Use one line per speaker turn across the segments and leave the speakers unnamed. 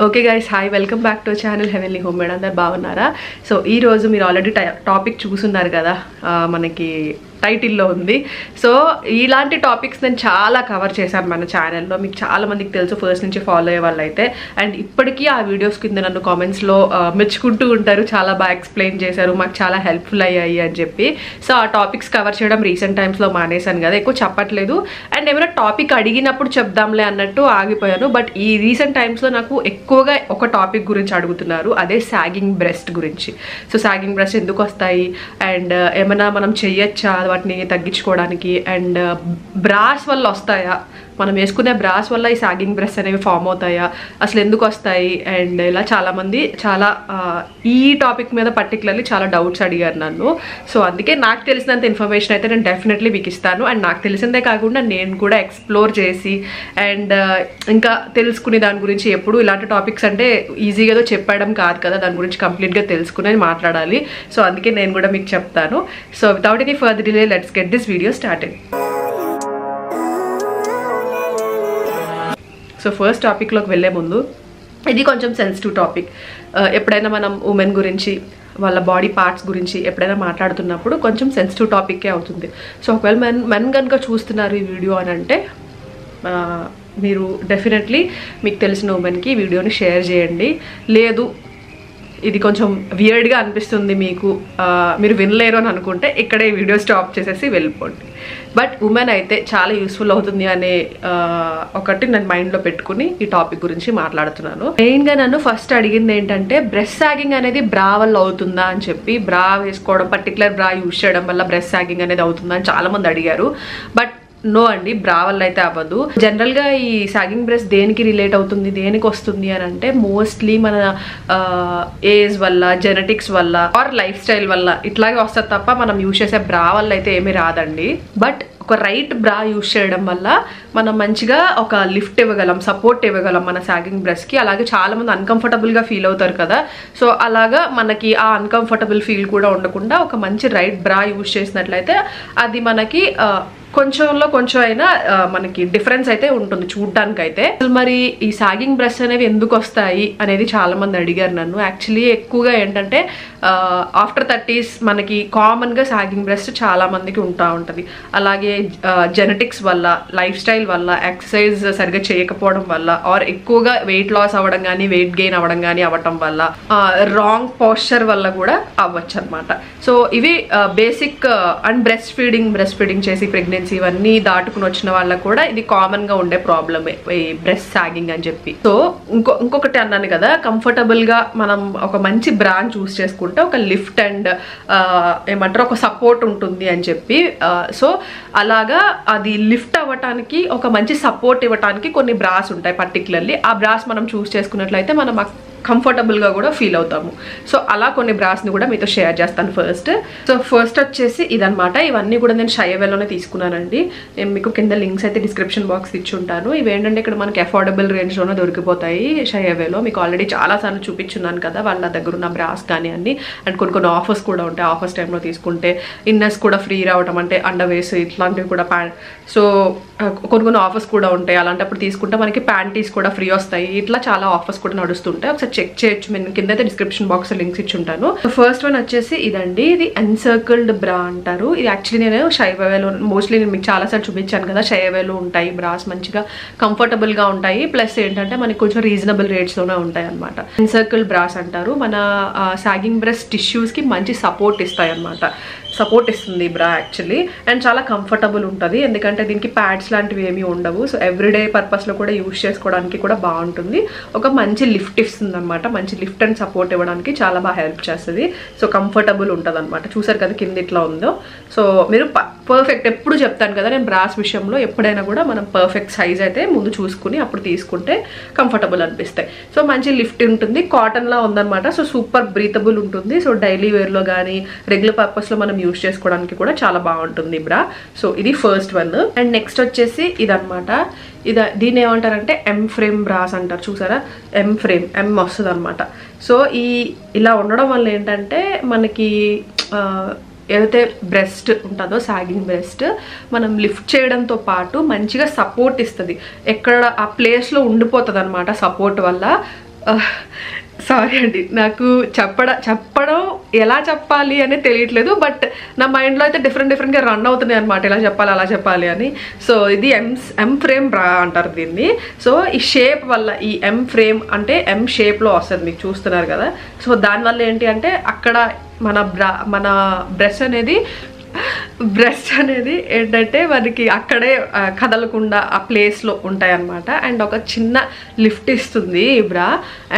Okay guys, hi, welcome back to channel heavenly home made. అందరు బాగున్నారా? So ఈరోజు మీరు ఆల్రెడీ టాపిక్ చూస్తున్నారు కదా, మనకి టైటిల్లో ఉంది. సో ఇలాంటి టాపిక్స్ నేను చాలా కవర్ చేశాను మన ఛానల్లో. మీకు చాలా మందికి తెలుసు, ఫస్ట్ నుంచి ఫాలో అయ్యే వాళ్ళు అయితే. అండ్ ఇప్పటికీ ఆ వీడియోస్ కింద నన్ను కామెంట్స్లో మెచ్చుకుంటూ ఉంటారు, చాలా బాగా ఎక్స్ప్లెయిన్ చేశారు, మాకు చాలా హెల్ప్ఫుల్ అయ్యాయి అని చెప్పి. సో ఆ టాపిక్స్ కవర్ చేయడం రీసెంట్ టైమ్స్లో మానేశాను కదా, ఎక్కువ చెప్పట్లేదు. అండ్ ఏమైనా టాపిక్ అడిగినప్పుడు చెప్దాంలే అన్నట్టు ఆగిపోయాను. బట్ ఈ రీసెంట్ టైమ్స్లో నాకు ఎక్కువగా ఒక టాపిక్ గురించి అడుగుతున్నారు, అదే సాగింగ్ బ్రెస్ట్ గురించి. సో సాగింగ్ బ్రెస్ట్ ఎందుకు వస్తాయి, అండ్ ఏమైనా మనం చెయ్యొచ్చా వాటిని తగ్గించుకోవడానికి, అండ్ బ్రాస్ వల్ల వస్తాయా, మనం వేసుకునే బ్రాస్ వల్ల ఈ సాగింగ్ బ్రెస్ట్ అనేవి ఫామ్ అవుతాయా, అసలు ఎందుకు వస్తాయి, అండ్ ఇలా చాలామంది ఈ టాపిక్ మీద పర్టికులర్లీ చాలా డౌట్స్ అడిగారు నన్ను. సో అందుకే నాకు తెలిసినంత ఇన్ఫర్మేషన్ అయితే నేను డెఫినెట్లీ మీకు ఇస్తాను. అండ్ నాకు తెలిసిందే కాకుండా నేను కూడా ఎక్స్ప్లోర్ చేసి అండ్ ఇంకా తెలుసుకునే దాని గురించి, ఎప్పుడు ఇలాంటి టాపిక్స్ అంటే ఈజీగా ఏదో చెప్పడం కాదు కదా, దాని గురించి కంప్లీట్గా తెలుసుకుని మాట్లాడాలి. సో అందుకే నేను కూడా మీకు చెప్తాను. So without any further delay, let's get this video started. So first టాపిక్లోకి వెళ్ళే ముందు, ఇది కొంచెం సెన్సిటివ్ టాపిక్. ఎప్పుడైనా మనం ఉమెన్ గురించి, వాళ్ళ బాడీ పార్ట్స్ గురించి ఎప్పుడైనా మాట్లాడుతున్నప్పుడు కొంచెం సెన్సిటివ్ టాపిక్కే అవుతుంది. సో ఒకవేళ మెన్ కనుక చూస్తున్నారు ఈ వీడియో అని అంటే, మీరు డెఫినెట్లీ మీకు తెలిసిన ఉమెన్కి ఈ వీడియోని షేర్ చేయండి. లేదు ఇది కొంచెం వియర్డ్గా అనిపిస్తుంది మీకు, మీరు వినలేరు అని అనుకుంటే ఇక్కడే వీడియో స్టాప్ చేసేసి వెళ్ళిపోండి. బట్ ఉమెన్ అయితే చాలా యూస్ఫుల్ అవుతుంది అనే ఒకటి నేను మైండ్లో పెట్టుకుని ఈ టాపిక్ గురించి మాట్లాడుతున్నాను. మెయిన్గా నన్ను ఫస్ట్ అడిగింది ఏంటంటే, బ్రెస్ట్ సాగింగ్ అనేది బ్రా వల్ల అవుతుందా అని చెప్పి. బ్రా వేసుకోవడం, పర్టికులర్ బ్రా యూజ్ చేయడం వల్ల బ్రెస్ట్ సాగింగ్ అనేది అవుతుందా అని చాలామంది అడిగారు. బట్ నో అండి, బ్రా వల్ల అయితే అవ్వదు. జనరల్గా ఈ సాగింగ్ బ్రెస్ట్ దేనికి రిలేట్ అవుతుంది, దేనికి వస్తుంది అని అంటే, మోస్ట్లీ మన ఏజ్ వల్ల, జెనెటిక్స్ వల్ల, ఆర్ లైఫ్ స్టైల్ వల్ల ఇట్లాగే వస్తుంది తప్ప మనం యూజ్ చేసే బ్రా వల్ల అయితే ఏమీ రాదండి. బట్ ఒక రైట్ బ్రా యూజ్ చేయడం వల్ల మనం మంచిగా ఒక లిఫ్ట్ ఇవ్వగలం, సపోర్ట్ ఇవ్వగలం మన సాగింగ్ బ్రెస్ట్కి. అలాగే చాలామంది అన్కంఫర్టబుల్గా ఫీల్ అవుతారు కదా, సో అలాగా మనకి ఆ అన్కంఫర్టబుల్ ఫీల్ కూడా ఉండకుండా ఒక మంచి రైట్ బ్రా యూజ్ చేసినట్లయితే అది మనకి కొంచెంలో కొంచెం అయినా మనకి డిఫరెన్స్ అయితే ఉంటుంది చూడడానికి అయితే. మరి ఈ సాగింగ్ బ్రెస్ట్ అనేవి ఎందుకు వస్తాయి అనేది చాలా మంది అడిగారు నన్ను. యాక్చువల్లీ ఎక్కువగా ఏంటంటే ఆఫ్టర్ 30s మనకి కామన్గా సాగింగ్ బ్రెస్ట్ చాలా మందికి ఉంటుంది. అలాగే జెనెటిక్స్ వల్ల, లైఫ్ స్టైల్ వల్ల, ఎక్సర్సైజ్ సరిగ్గా చేయకపోవడం వల్ల, ఆర్ ఎక్కువగా వెయిట్ లాస్ అవ్వడం కానీ, వెయిట్ గెయిన్ అవ్వడం కానీ అవ్వటం వల్ల, రాంగ్ పోస్చర్ వల్ల కూడా అవ్వచ్చు అనమాట. సో ఇవి బేసిక్. అండ్ బ్రెస్ట్ ఫీడింగ్ చేసి ప్రెగ్నెన్సీ ఇవన్నీ దాటుకుని వచ్చిన వాళ్ళకు కూడా ఇది కామన్ గా ఉండే ప్రాబ్లమే, ఈ బ్రెస్ట్ సాగింగ్ అని చెప్పి. సో ఇంకొకటి అన్నాను కదా, కంఫర్టబుల్ గా మనం ఒక మంచి బ్రాండ్ చూస్ చేసుకుంటే ఒక లిఫ్ట్ అండ్ ఏమంటారు ఒక సపోర్ట్ ఉంటుంది అని చెప్పి. సో అలాగా అది లిఫ్ట్ అవ్వటానికి, ఒక మంచి సపోర్ట్ ఇవ్వటానికి కొన్ని బ్రాస్ ఉంటాయి. పర్టికులర్లీ ఆ బ్రాస్ మనం చూస్ చేసుకున్నట్లయితే మనం కంఫర్టబుల్గా కూడా ఫీల్ అవుతాము. సో అలా కొన్ని బ్రాస్ని కూడా మీతో షేర్ చేస్తాను ఫస్ట్. సో ఫస్ట్ వచ్చేసి ఇదనమాట. ఇవన్నీ కూడా నేను షైవేలోనే తీసుకున్నానండి. నేను మీకు కింద లింక్స్ అయితే డిస్క్రిప్షన్ బాక్స్ ఇచ్చి ఉంటాను. ఇవేంటంటే ఇక్కడ మనకి అఫోర్డబుల్ రేంజ్లోనే దొరికిపోతాయి షైవేలో. మీకు ఆల్రెడీ చాలాసార్లు చూపించున్నాను కదా వాళ్ళ దగ్గర ఉన్న బ్రాస్ కానీ అన్ని. అండ్ కొన్ని ఆఫర్స్ కూడా ఉంటాయి. ఆఫర్స్ టైంలో తీసుకుంటే ఇన్నర్స్ కూడా ఫ్రీ రావడం, అంటే అండర్వేస్ ఇట్లాంటివి కూడా సో కొన్ని ఆఫర్స్ కూడా ఉంటాయి. అలాంటప్పుడు తీసుకుంటే మనకి ప్యాంటీస్ కూడా ఫ్రీ వస్తాయి. ఇట్లా చాలా ఆఫర్స్ కూడా నడుస్తుంటాయి. ఒకసారి చెక్ చేయొచ్చు, నేను కింద అయితే డిస్క్రిప్షన్ బాక్స్ లింక్స్ ఇచ్చి ఉంటాను. ఫస్ట్ వన్ వచ్చేసి ఇదండి. ఇది ఎన్సర్కిల్డ్ బ్రా అంటారు. ఇది యాక్చువల్లీ నేను షైవేలో మోస్ట్లీ నేను మీకు చాలాసార్లు చూపించాను కదా, షైవేలో ఉంటాయి బ్రాస్, మంచిగా కంఫర్టబుల్ గా ఉంటాయి. ప్లస్ ఏంటంటే మనకి కొంచెం రీజనబుల్ రేట్స్ లోనే ఉంటాయి అనమాట. ఎన్సర్కిల్డ్ బ్రాస్ అంటారు. మన సాగింగ్ బ్రెస్ట్ టిష్యూస్ కి మంచి సపోర్ట్ ఇస్తాయి అనమాట. సపోర్ట్ ఇస్తుంది బ్రా యాక్చువల్లీ. అండ్ చాలా కంఫర్టబుల్ ఉంటుంది, ఎందుకంటే దీనికి ప్యాడ్స్ లాంటివి ఏమీ ఉండవు. సో ఎవ్రీడే పర్పస్లో కూడా యూజ్ చేసుకోవడానికి కూడా బాగుంటుంది. ఒక మంచి లిఫ్ట్ ఇస్తుంది అనమాట, మంచి లిఫ్ట్ అండ్ సపోర్ట్ ఇవ్వడానికి చాలా బాగా హెల్ప్ చేస్తుంది. సో కంఫర్టబుల్ ఉంటుంది అనమాట. చూసారు కదా కింద ఇట్లా ఉందో. సో మీరు పర్ఫెక్ట్, ఎప్పుడు చెప్తాను కదా నేను బ్రాస్ విషయంలో, ఎప్పుడైనా కూడా మనం పర్ఫెక్ట్ సైజ్ అయితే ముందు చూసుకుని అప్పుడు తీసుకుంటే కంఫర్టబుల్ అనిపిస్తాయి. సో మంచి లిఫ్ట్ ఉంటుంది, కాటన్లా ఉందన్నమాట. సో సూపర్ బ్రీతబుల్ ఉంటుంది. సో డైలీ వేర్లో కానీ రెగ్యులర్ పర్పస్లో మనం యూజ్ చేసుకోవడానికి కూడా చాలా బాగుంటుంది బ్రా. సో ఇది ఫస్ట్ వన్. అండ్ నెక్స్ట్ వచ్చేసి ఇదనమాట. దీన్ని ఏమంటారంటే ఎం ఫ్రేమ్ బ్రాస్ అంటారు. చూసారా, ఎం ఫ్రేమ్, ఎం వస్తుంది అనమాట. సో ఇలా ఉండడం వల్ల ఏంటంటే మనకి ఏదైతే బ్రెస్ట్ ఉంటుందో సాగింగ్ బ్రెస్ట్ మనం లిఫ్ట్ చేయడంతో పాటు మంచిగా సపోర్ట్ ఇస్తుంది. ఎక్కడ ఆ ప్లేస్లో ఉండిపోతుంది అనమాట సపోర్ట్ వల్ల. సారీ అండి, నాకు చెప్పడం ఎలా చెప్పాలి అని తెలియట్లేదు. బట్ నా మైండ్లో అయితే డిఫరెంట్గా రన్ అవుతున్నాయి అనమాట, ఎలా చెప్పాలి అలా చెప్పాలి అని. సో ఇది ఎం ఫ్రేమ్ బ్రా అంటారు దీన్ని. సో ఈ షేప్ వల్ల, ఈ ఎం ఫ్రేమ్ అంటే ఎం షేప్లో వస్తుంది, మీకు చూస్తున్నారు కదా. సో దానివల్ల ఏంటి అంటే అక్కడ మన బ్రెస్ట్ అనేది ఏంటంటే మనకి అక్కడే కదలకుండా ఆ ప్లేస్లో ఉంటాయి అన్నమాట. అండ్ ఒక చిన్న లిఫ్ట్ ఇస్తుంది ఈ బ్రా.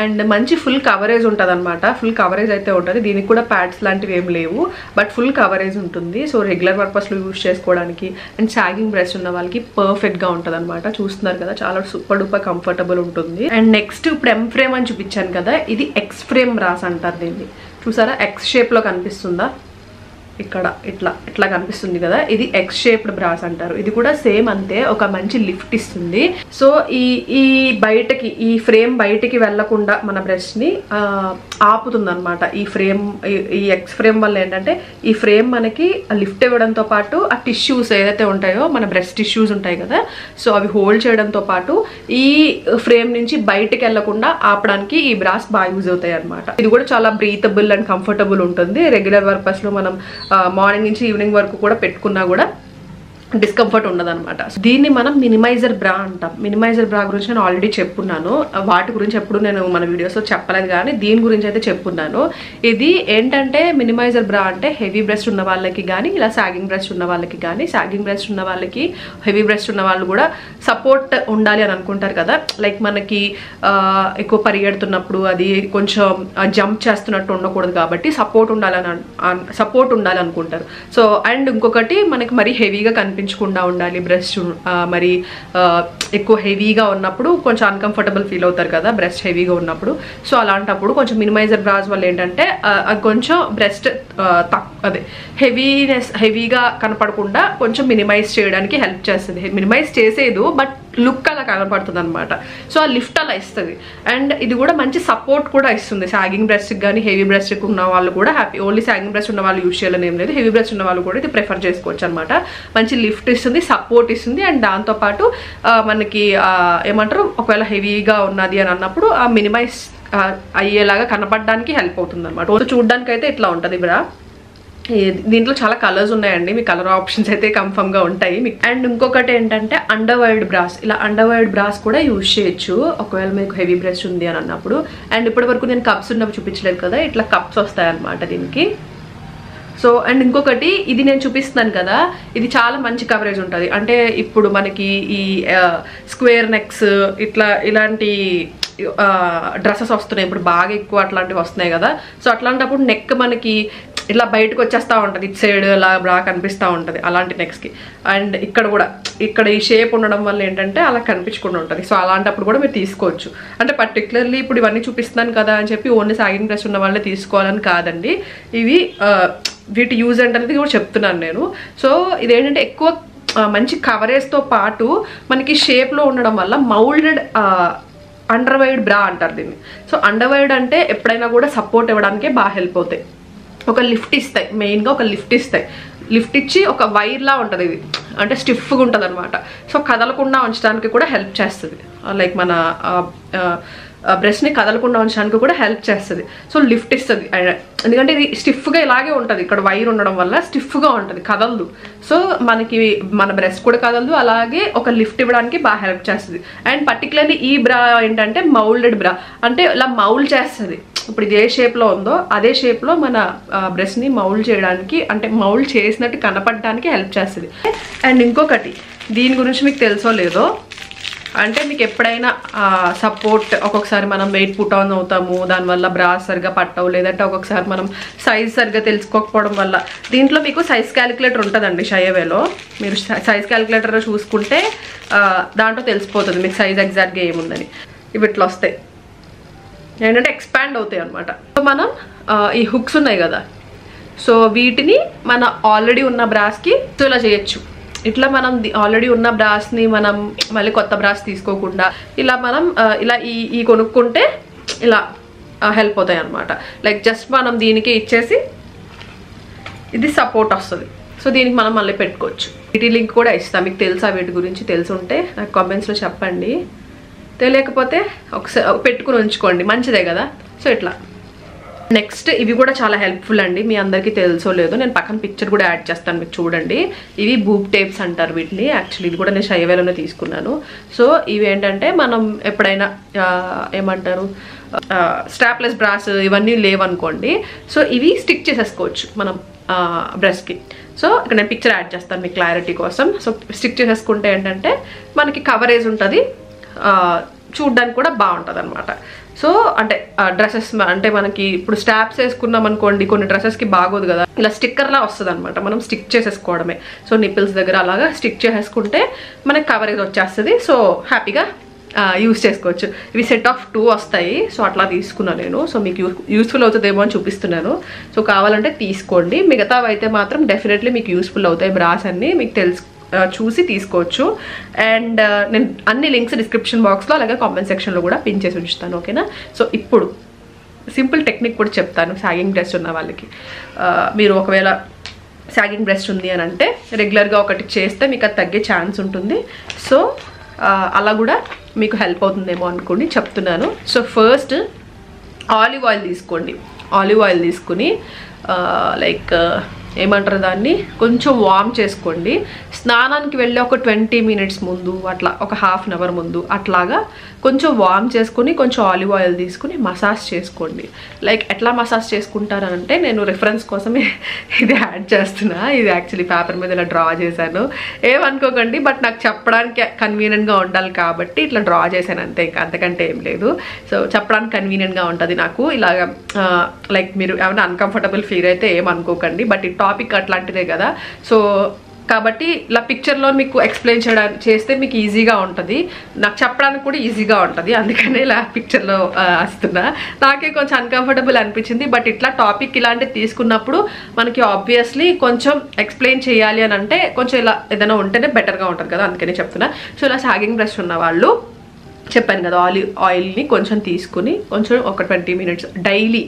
అండ్ మంచి ఫుల్ కవరేజ్ ఉంటుంది అనమాట, ఫుల్ కవరేజ్ అయితే ఉంటుంది. దీనికి కూడా ప్యాడ్స్ లాంటివి ఏం లేవు, బట్ ఫుల్ కవరేజ్ ఉంటుంది. సో రెగ్యులర్ పర్పస్లో యూజ్ చేసుకోవడానికి అండ్ సాగింగ్ బ్రెస్ట్ ఉన్న వాళ్ళకి పర్ఫెక్ట్గా ఉంటుంది అనమాట. చూస్తున్నారు కదా, చాలా సూపర్ డూపర్ కంఫర్టబుల్ ఉంటుంది. అండ్ నెక్స్ట్ ఇప్పుడు ఎం ఫ్రేమ్ అని చూపించాను కదా, ఇది ఎక్స్ ఫ్రేమ్ బ్రాస్ అంటారు దీన్ని. చూసారా, ఎక్స్ షేప్లో కనిపిస్తుందా, ఇక్కడ ఇట్లా కనిపిస్తుంది కదా, ఇది ఎక్స్ షేప్డ్ బ్రాస్ అంటారు. ఇది కూడా సేమ్ అంతే, ఒక మంచి లిఫ్ట్ ఇస్తుంది. సో ఈ ఫ్రేమ్ బయటికి వెళ్లకుండా మన బ్రెస్ట్ ని ఆపుతుంది అనమాట. ఈ ఎక్స్ ఫ్రేమ్ వల్ల ఏంటంటే ఈ ఫ్రేమ్ మనకి లిఫ్ట్ ఇవ్వడంతో పాటు ఆ టిష్యూస్ ఏదైతే ఉంటాయో, మన బ్రెస్ట్ టిష్యూస్ ఉంటాయి కదా, సో అవి హోల్డ్ చేయడంతో పాటు ఈ ఫ్రేమ్ నుంచి బయటికి వెళ్లకుండా ఆపడానికి ఈ బ్రాస్ బాగా యూజ్ అవుతాయి అనమాట. ఇది కూడా చాలా బ్రీతబుల్ అండ్ కంఫర్టబుల్ ఉంటుంది. రెగ్యులర్ పర్పస్ లో మనం మార్నింగ్ నుంచి ఈవినింగ్ వరకు కూడా పెట్టుకున్నా కూడా డిస్కంఫర్ట్ ఉండదన్నమాట. దీన్ని మనం మినిమైజర్ బ్రా అంటాం. మినిమైజర్ బ్రా గురించి నేను ఆల్రెడీ చెప్పున్నాను, వాటి గురించి ఎప్పుడు నేను మన వీడియోస్లో చెప్పలేదు, కానీ దీని గురించి అయితే చెప్పున్నాను. ఇది ఏంటంటే మినిమైజర్ బ్రా అంటే హెవీ బ్రెస్ట్ ఉన్న వాళ్ళకి కానీ, ఇలా సాగింగ్ బ్రెస్ట్ ఉన్న వాళ్ళకి కానీ, సాగింగ్ బ్రెస్ట్ ఉన్న వాళ్ళకి, హెవీ బ్రెస్ట్ ఉన్న వాళ్ళు కూడా సపోర్ట్ ఉండాలి అని అనుకుంటారు కదా. లైక్ మనకి ఎక్కువ పరిగెడుతున్నప్పుడు అది కొంచెం జంప్ చేస్తున్నట్టు ఉండకూడదు కాబట్టి సపోర్ట్ ఉండాలి అనుకుంటారు. సో అండ్ ఇంకొకటి మనకి మరీ హెవీగా కనిపించకుండా ఉండాలి బ్రెస్ట్, మరి ఎక్కువ హెవీగా ఉన్నప్పుడు కొంచెం అన్కంఫర్టబుల్ ఫీల్ అవుతారు కదా బ్రెస్ట్ హెవీగా ఉన్నప్పుడు. సో అలాంటప్పుడు కొంచెం మినిమైజర్ బ్రాస్ వల్ల ఏంటంటే కొంచెం బ్రెస్ట్ హెవీగా కనపడకుండా కొంచెం మినిమైజ్ చేయడానికి హెల్ప్ చేస్తుంది. మినిమైజ్ చేసేదు, బట్ లుక్ అలా కనపడుతుంది అనమాట. సో ఆ లిఫ్ట్ అలా ఇస్తుంది. అండ్ ఇది కూడా మంచి సపోర్ట్ కూడా ఇస్తుంది సాగింగ్ బ్రెస్ట్కి కానీ, హెవీ బ్రెస్ట్కి ఉన్న వాళ్ళు కూడా హ్యాపీ. ఓన్లీ సాగింగ్ బ్రెస్ట్ ఉన్న వాళ్ళు యూజ్ చేయాలని ఏం లేదు, హెవీ బ్రెస్ట్ ఉన్న వాళ్ళు కూడా ఇది ప్రిఫర్ చేసుకోవచ్చు అనమాట. మంచి లిఫ్ట్ ఇస్తుంది, సపోర్ట్ ఇస్తుంది. అండ్ దాంతోపాటు మనకి ఏమంటారు, ఒకవేళ హెవీగా ఉన్నది అని అన్నప్పుడు ఆ మినిమైజ్ అయ్యేలాగా కనపడడానికి హెల్ప్ అవుతుంది అనమాట. చూడడానికి అయితే ఇట్లా ఉంటుంది బ్రా. దీంట్లో చాలా కలర్స్ ఉన్నాయండి, మీ కలర్ ఆప్షన్స్ అయితే కన్ఫర్మ్ గా ఉంటాయి. అండ్ ఇంకొకటి ఏంటంటే అండర్ వైడ్ బ్రాస్, ఇలా అండర్ వైడ్ బ్రాస్ కూడా యూజ్ చేయొచ్చు ఒకవేళ మీకు హెవీ బ్రెస్ట్ ఉంది అని అన్నప్పుడు. అండ్ ఇప్పటి వరకు నేను కప్స్ ఉన్నవి చూపించలేదు కదా, ఇట్లా కప్స్ వస్తాయి అన్నమాట దీనికి. సో అండ్ ఇంకొకటి ఇది నేను చూపిస్తున్నాను కదా, ఇది చాలా మంచి కవరేజ్ ఉంటుంది. అంటే ఇప్పుడు మనకి ఈ స్క్వేర్ నెక్స్ ఇలాంటి డ్రెస్సెస్ వస్తున్నాయి ఇప్పుడు బాగా ఎక్కువ, అట్లాంటివి వస్తున్నాయి కదా. సో అట్లాంటప్పుడు నెక్ మనకి ఇట్లా బయటకు వచ్చేస్తూ ఉంటుంది, ఇటు సైడ్ ఇలా బాగా కనిపిస్తూ ఉంటుంది అలాంటి నెక్స్కి. అండ్ ఇక్కడ ఈ షేప్ ఉండడం వల్ల ఏంటంటే అలా కనిపించకుండా ఉంటుంది. సో అలాంటప్పుడు కూడా మీరు తీసుకోవచ్చు. అంటే పర్టికులర్లీ ఇప్పుడు ఇవన్నీ చూపిస్తున్నాను కదా అని చెప్పి ఓన్లీ సాగింగ్ బ్రెస్ట్ ఉన్న వాళ్ళే తీసుకోవాలని కాదండి, ఇవి వీటి యూజ్ అనేది కూడా చెప్తున్నాను నేను. సో ఇదేంటంటే ఎక్కువ మంచి కవరేజ్తో పాటు మనకి షేప్లో ఉండడం వల్ల మౌల్డెడ్ అండర్ వైడ్ బ్రా అంటారు దీన్ని. సో అండర్ వైడ్ అంటే ఎప్పుడైనా కూడా సపోర్ట్ ఇవ్వడానికే బాగా హెల్ప్ అవుతాయి. ఒక లిఫ్ట్ ఇస్తాయి, మెయిన్గా ఒక లిఫ్ట్ ఇస్తాయి. లిఫ్ట్ ఇచ్చి ఒక వైర్లా ఉంటుంది, ఇది అంటే స్టిఫ్గా ఉంటుంది అనమాట. సో కదలకుండా ఉంచడానికి కూడా హెల్ప్ చేస్తుంది, లైక్ మన బ్రెస్ట్ని కదలకుండా ఉంచడానికి కూడా హెల్ప్ చేస్తుంది. సో లిఫ్ట్ ఇస్తుంది, ఎందుకంటే ఇది స్టిఫ్గా ఇలాగే ఉంటుంది, ఇక్కడ వైర్ ఉండడం వల్ల స్టిఫ్గా ఉంటుంది, కదలదు. సో మనకి మన బ్రెస్ట్ కూడా కదలదు, అలాగే ఒక లిఫ్ట్ ఇవ్వడానికి బాగా హెల్ప్ చేస్తుంది. అండ్ పర్టికులర్లీ ఈ బ్రా ఏంటంటే మౌల్డెడ్ బ్రా, అంటే ఇలా మౌల్డ్ చేస్తుంది. ఇప్పుడు ఇది ఏ షేప్లో ఉందో అదే షేప్లో మన బ్రెస్ట్ని మౌల్డ్ చేయడానికి, అంటే మౌల్డ్ చేసినట్టు కనపడడానికి హెల్ప్ చేస్తుంది. అండ్ ఇంకొకటి దీని గురించి మీకు తెలుసో లేదో, అంటే మీకు ఎప్పుడైనా సపోర్ట్ ఒక్కొక్కసారి మనం వెయిట్ పుట్ ఆన్ అవుతాము, దానివల్ల బ్రాస్ సరిగా పట్టవు, లేదంటే ఒక్కొక్కసారి మనం సైజ్ సరిగా తెలుసుకోకపోవడం వల్ల దీంట్లో మీకు సైజ్ క్యాలిక్యులేటర్ ఉంటుందండి షయవేలో. మీరు సైజ్ క్యాలిక్యులేటర్ చూసుకుంటే దాంట్లో తెలిసిపోతుంది మీకు సైజ్ ఎగ్జాక్ట్గా ఏముందని. ఇవి ఇట్లా వస్తాయి, ఏంటంటే ఎక్స్పాండ్ అవుతాయి అనమాట. సో మనం ఈ హుక్స్ ఉన్నాయి కదా, సో వీటిని మన ఆల్రెడీ ఉన్న బ్రాస్కి సో ఇలా చేయొచ్చు. ఇట్లా మనం ఆల్రెడీ ఉన్న బ్రాస్ని మనం మళ్ళీ కొత్త బ్రాస్ తీసుకోకుండా ఇలా మనం ఇలా ఈ కొనుక్కుంటే ఇలా హెల్ప్ అవుతాయి అనమాట. లైక్ జస్ట్ మనం దీనికి ఇచ్చేసి ఇది సపోర్ట్ వస్తుంది. సో దీనికి మనం మళ్ళీ పెట్టుకోవచ్చు. వీటి లింక్ కూడా ఇస్తాం, మీకు తెలుసా వీటి గురించి తెలుసుంటే నాకు కామెంట్స్లో చెప్పండి. తెలియకపోతే ఒకసారి పెట్టుకుని ఉంచుకోండి, మంచిదే కదా. సో ఇట్లా నెక్స్ట్ ఇవి కూడా చాలా హెల్ప్ఫుల్ అండి, మీ అందరికీ తెలుసో లేదో, నేను పక్కన పిక్చర్ కూడా యాడ్ చేస్తాను మీకు చూడండి. ఇవి బూబ్ టేప్స్ అంటారు వీటిని. యాక్చువల్లీ ఇది కూడా నేను షైవేలోనే తీసుకున్నాను. సో ఇవి ఏంటంటే మనం ఎప్పుడైనా ఏమంటారు స్ట్రాప్లెస్ బ్రాస్ ఇవన్నీ లేవనుకోండి, సో ఇవి స్టిక్ చేసేసుకోవచ్చు మనం బ్రెస్ట్కి. సో ఇక్కడ నేను పిక్చర్ యాడ్ చేస్తాను మీకు క్లారిటీ కోసం. సో స్టిక్ చేసేసుకుంటే ఏంటంటే మనకి కవరేజ్ ఉంటుంది, చూడ్డానికి కూడా బాగుంటుంది అనమాట. సో అంటే డ్రెస్సెస్ అంటే మనకి ఇప్పుడు స్టాప్స్ వేసుకున్నాం అనుకోండి, కొన్ని డ్రెస్సెస్కి బాగోదు కదా, ఇలా స్టిక్కర్లా వస్తుంది అనమాట, మనం స్టిక్ చేసేసుకోవడమే. సో నిపిల్స్ దగ్గర అలాగా స్టిక్ చేసేసుకుంటే మనకి కవరేజ్ వచ్చేస్తుంది. సో హ్యాపీగా యూస్ చేసుకోవచ్చు. ఇవి సెట్ ఆఫ్ 2 వస్తాయి. సో అట్లా తీసుకున్నాను నేను. సో మీకు యూస్ఫుల్ అవుతుందేమో అని చూపిస్తున్నాను. సో కావాలంటే తీసుకోండి, మిగతావి అయితే మాత్రం డెఫినెట్లీ మీకు యూస్ఫుల్ అవుతాయి. బ్రాస్ అన్ని మీకు చూసి తీసుకోవచ్చు. అండ్ నేను అన్ని లింక్స్ డిస్క్రిప్షన్ బాక్స్లో అలాగే కామెంట్ సెక్షన్లో కూడా పిన్ చేసి ఉంచుతాను, ఓకేనా. సో ఇప్పుడు సింపుల్ టెక్నిక్ కూడా చెప్తాను సాగింగ్ బ్రెస్ట్ ఉన్న వాళ్ళకి. మీరు ఒకవేళ సాగింగ్ బ్రెస్ట్ ఉంది అని అంటే రెగ్యులర్గా ఒకటి చేస్తే మీకు అది తగ్గే ఛాన్స్ ఉంటుంది. సో అలా కూడా మీకు హెల్ప్ అవుతుందేమో అనుకోండి చెప్తున్నాను. సో ఫస్ట్ ఆలివ్ ఆయిల్ తీసుకోండి. ఆలివ్ ఆయిల్ తీసుకుని లైక్ ఏమంటారు దాన్ని కొంచెం వార్మ్ చేసుకోండి. స్నానానికి వెళ్ళి ఒక 20 minutes ముందు అట్లా, ఒక ½ hour ముందు అట్లాగా కొంచెం వార్మ్ చేసుకుని కొంచెం ఆలివ్ ఆయిల్ తీసుకుని మసాజ్ చేసుకోండి. లైక్ ఎట్లా మసాజ్ చేసుకుంటారంటే నేను రిఫరెన్స్ కోసమే ఇది యాడ్ చేస్తున్నా. ఇది యాక్చువల్లీ పేపర్ మీద ఇలా డ్రా చేశాను, ఏమనుకోకండి. బట్ నాకు చెప్పడానికి కన్వీనియంట్గా ఉండాలి కాబట్టి ఇట్లా డ్రా చేశాను అంతే, ఇంకా అంతకంటే ఏం లేదు. సో చెప్పడానికి కన్వీనియంట్గా ఉంటుంది నాకు ఇలాగా. లైక్ మీరు ఏమైనా అన్కంఫర్టబుల్ ఫీల్ అయితే ఏమనుకోకండి, బట్ ఈ టాపిక్ అట్లాంటిదే కదా. సో కాబట్టి ఇలా పిక్చర్లో మీకు ఎక్స్ప్లెయిన్ చేస్తే మీకు ఈజీగా ఉంటుంది, నాకు చెప్పడానికి కూడా ఈజీగా ఉంటుంది. అందుకనే ఇలా పిక్చర్లో వస్తున్నా. నాకే కొంచెం అన్కంఫర్టబుల్ అనిపించింది. బట్ ఇట్లా టాపిక్ ఇలాంటివి తీసుకున్నప్పుడు మనకి ఆబ్వియస్లీ కొంచెం ఎక్స్ప్లెయిన్ చేయాలి అని అంటే కొంచెం ఇలా ఏదైనా ఉంటేనే బెటర్గా ఉంటుంది కదా, అందుకనే చెప్తున్నా. సో ఇలా సాగింగ్ బ్రష్ ఉన్న వాళ్ళు చెప్పాను కదా, ఆలివ్ ఆయిల్ని కొంచెం తీసుకుని కొంచెం ఒక 20 minutes డైలీ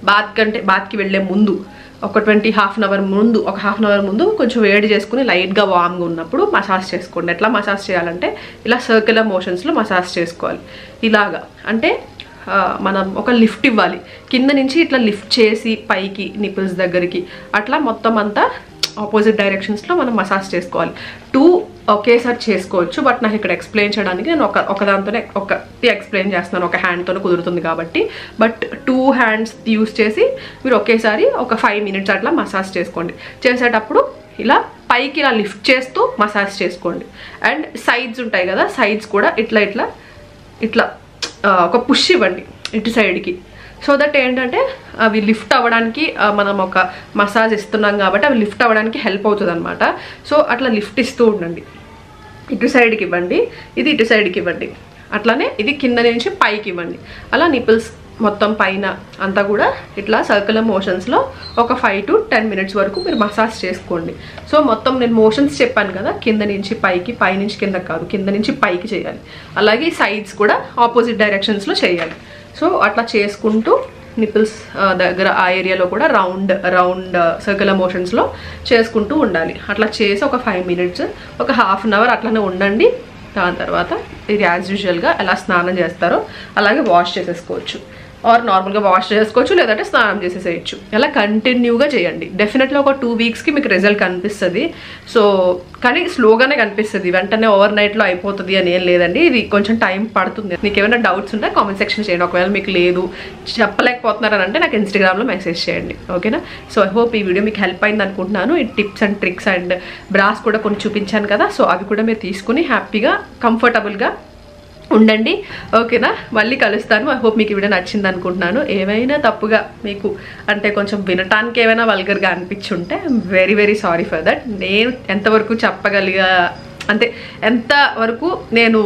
బాత్కి వెళ్ళే ముందు ఒక ½ hour ముందు కొంచెం వేడి చేసుకుని లైట్గా వామ్గా ఉన్నప్పుడు మసాజ్ చేసుకోండి. ఎట్లా మసాజ్ చేయాలంటే ఇలా సర్క్యులర్ మోషన్స్లో మసాజ్ చేసుకోవాలి. ఇలాగా అంటే మనం ఒక లిఫ్ట్ ఇవ్వాలి, కింద నుంచి ఇట్లా లిఫ్ట్ చేసి పైకి నిపుల్స్ దగ్గరికి అట్లా మొత్తం అంతా ఆపోజిట్ డైరెక్షన్స్లో మనం మసాజ్ చేసుకోవాలి. 2 ఒకేసారి చేసుకోవచ్చు, బట్ నాకు ఇక్కడ ఎక్స్ప్లెయిన్ చేయడానికి నేను ఒకదాంతోనే ఒకటి ఎక్స్ప్లెయిన్ చేస్తున్నాను, ఒక హ్యాండ్తోనే కుదురుతుంది కాబట్టి. బట్ 2 hands యూస్ చేసి మీరు ఒకేసారి ఒక 5 minutes అట్లా మసాజ్ చేసుకోండి. చేసేటప్పుడు ఇలా పైకి ఇలా లిఫ్ట్ చేస్తూ మసాజ్ చేసుకోండి. అండ్ సైడ్స్ ఉంటాయి కదా, సైడ్స్ కూడా ఇట్లా ఇట్లా ఇట్లా ఒక పుష్ ఇవ్వండి ఇటు సైడ్కి. సో దట్ ఏంటంటే అవి లిఫ్ట్ అవ్వడానికి మనం ఒక మసాజ్ ఇస్తున్నాం కాబట్టి అవి లిఫ్ట్ అవ్వడానికి హెల్ప్ అవుతుంది అనమాట. సో అట్లా లిఫ్ట్ ఇస్తూ ఉండండి. ఇటు సైడ్కి ఇవ్వండి, ఇది ఇటు సైడ్కి ఇవ్వండి, అట్లానే ఇది కింద నుంచి పైకి ఇవ్వండి. అలా నిపుల్స్ మొత్తం పైన అంతా కూడా ఇట్లా సర్క్యులర్ మోషన్స్లో ఒక 5 to 10 minutes వరకు మీరు మసాజ్ చేసుకోండి. సో మొత్తం నేను మోషన్స్ చెప్పాను కదా, కింద నుంచి పైకి, పై నుంచి కింద కాదు, కింద నుంచి పైకి చేయాలి. అలాగే సైడ్స్ కూడా ఆపోజిట్ డైరెక్షన్స్లో చేయాలి. సో అట్లా చేసుకుంటూ నిపుల్స్ దగ్గర ఆ ఏరియాలో కూడా రౌండ్ సర్క్యులర్ మోషన్స్లో చేసుకుంటూ ఉండాలి. అట్లా చేసి ఒక 5 minutes ఒక ½ hour అట్లానే ఉండండి. దాని తర్వాత ఇది యాజ్ యూజువల్గా ఎలా స్నానం చేస్తారో అలాగే వాష్ చేసేసుకోవచ్చు. ఆర్ నార్మల్గా వాష్ చేసుకోవచ్చు, లేదంటే స్నానం చేసేసేయచ్చు. అలా కంటిన్యూగా చేయండి. డెఫినెట్లీ ఒక 2 weeksకి మీకు రిజల్ట్ కనిపిస్తుంది. సో కానీ స్లోగానే కనిపిస్తుంది, వెంటనే ఓవర్ నైట్లో అయిపోతుంది అని ఏం లేదండి. ఇది కొంచెం టైం పడుతుంది. మీకు ఏమైనా డౌట్స్ ఉంటే కామెంట్ సెక్షన్ చేయండి. ఒకవేళ మీకు లేదు చెప్పలేకపోతున్నారని అంటే నాకు ఇన్స్టాగ్రామ్లో మెసేజ్ చేయండి, ఓకేనా. సో ఐ హోప్ ఈ వీడియో మీకు హెల్ప్ అయింది అనుకుంటున్నాను. ఈ tips and tricks and brass కూడా కొన్ని చూపించాను కదా, సో అవి కూడా మీరు తీసుకుని హ్యాపీగా కంఫర్టబుల్గా ఉండండి, ఓకేనా. మళ్ళీ కలుస్తాను. ఐ హోప్ మీకు ఈ వీడియో నచ్చింది అనుకుంటున్నాను. ఏమైనా తప్పుగా మీకు అంటే కొంచెం వినటానికి ఏమైనా వల్గర్గా అనిపించుంటే I'm very very sorry for that. నేను ఎంతవరకు చెప్పగలిగా అంటే ఎంతవరకు నేను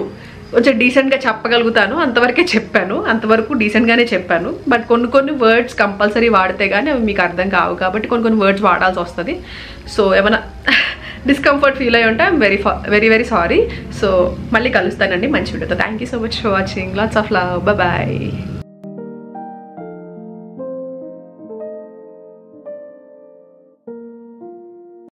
కొంచెం డీసెంట్గా చెప్పగలుగుతాను అంతవరకే చెప్పాను, అంతవరకు డీసెంట్గానే చెప్పాను. బట్ కొన్ని వర్డ్స్ కంపల్సరీ వాడితే కానీ అవి మీకు అర్థం కావు కాబట్టి కొన్ని వర్డ్స్ వాడాల్సి వస్తుంది. సో ఏమైనా డిస్కంఫర్ట్ ఫీల్ అయ్యి ఉంటే I'm very very sorry. So మళ్ళీ కలుస్తానండి మంచి వీడియోతో. Thank you so much for watching. Lots of love. Bye.